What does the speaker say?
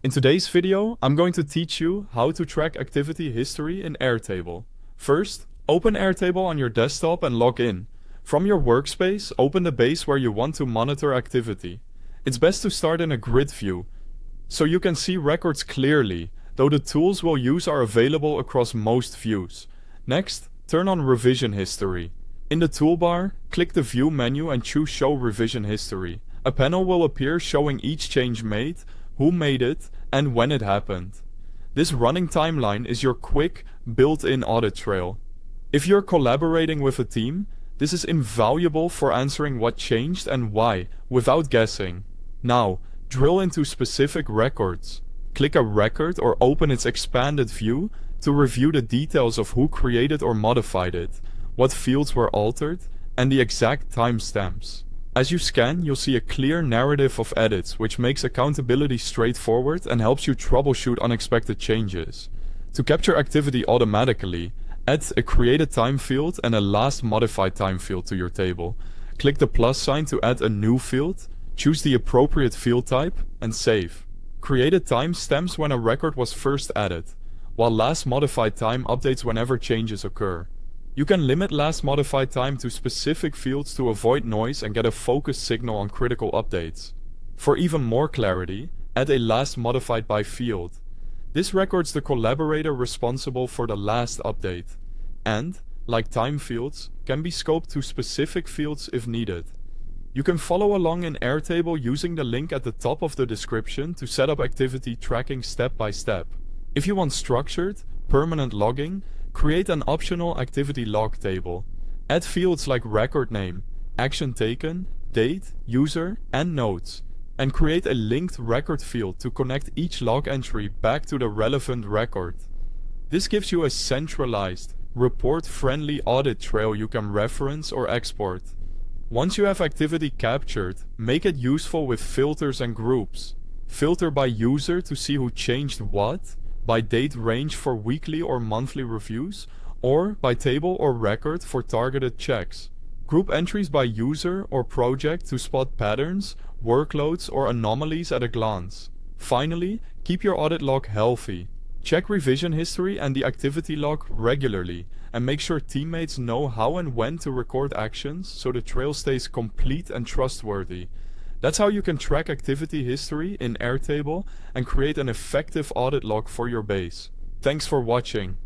In today's video, I'm going to teach you how to track activity history in Airtable. First, open Airtable on your desktop and log in. From your workspace, open the base where you want to monitor activity. It's best to start in a grid view, so you can see records clearly, though the tools we'll use are available across most views. Next, turn on Revision History. In the toolbar, click the View menu and choose Show Revision History. A panel will appear showing each change made, who made it, and when it happened. This running timeline is your quick, built-in audit trail. If you're collaborating with a team, this is invaluable for answering what changed and why, without guessing. Now, drill into specific records. Click a record or open its expanded view to review the details of who created or modified it, what fields were altered, and the exact timestamps. As you scan, you'll see a clear narrative of edits, which makes accountability straightforward and helps you troubleshoot unexpected changes. To capture activity automatically, add a created time field and a last modified time field to your table. Click the plus sign to add a new field, choose the appropriate field type, and save. Created time stamps when a record was first added, while last modified time updates whenever changes occur. You can limit last modified time to specific fields to avoid noise and get a focused signal on critical updates. For even more clarity, add a last modified by field. This records the collaborator responsible for the last update, and, like time fields, can be scoped to specific fields if needed. You can follow along in Airtable using the link at the top of the description to set up activity tracking step by step. If you want structured, permanent logging, create an optional activity log table. Add fields like record name, action taken, date, user, and notes, and create a linked record field to connect each log entry back to the relevant record. This gives you a centralized, report-friendly audit trail you can reference or export. Once you have activity captured, make it useful with filters and groups. Filter by user to see who changed what, by date range for weekly or monthly reviews, or by table or record for targeted checks. Group entries by user or project to spot patterns, workloads, or anomalies at a glance. Finally, keep your audit log healthy. Check revision history and the activity log regularly, and make sure teammates know how and when to record actions so the trail stays complete and trustworthy. That's how you can track activity history in Airtable and create an effective audit log for your base. Thanks for watching.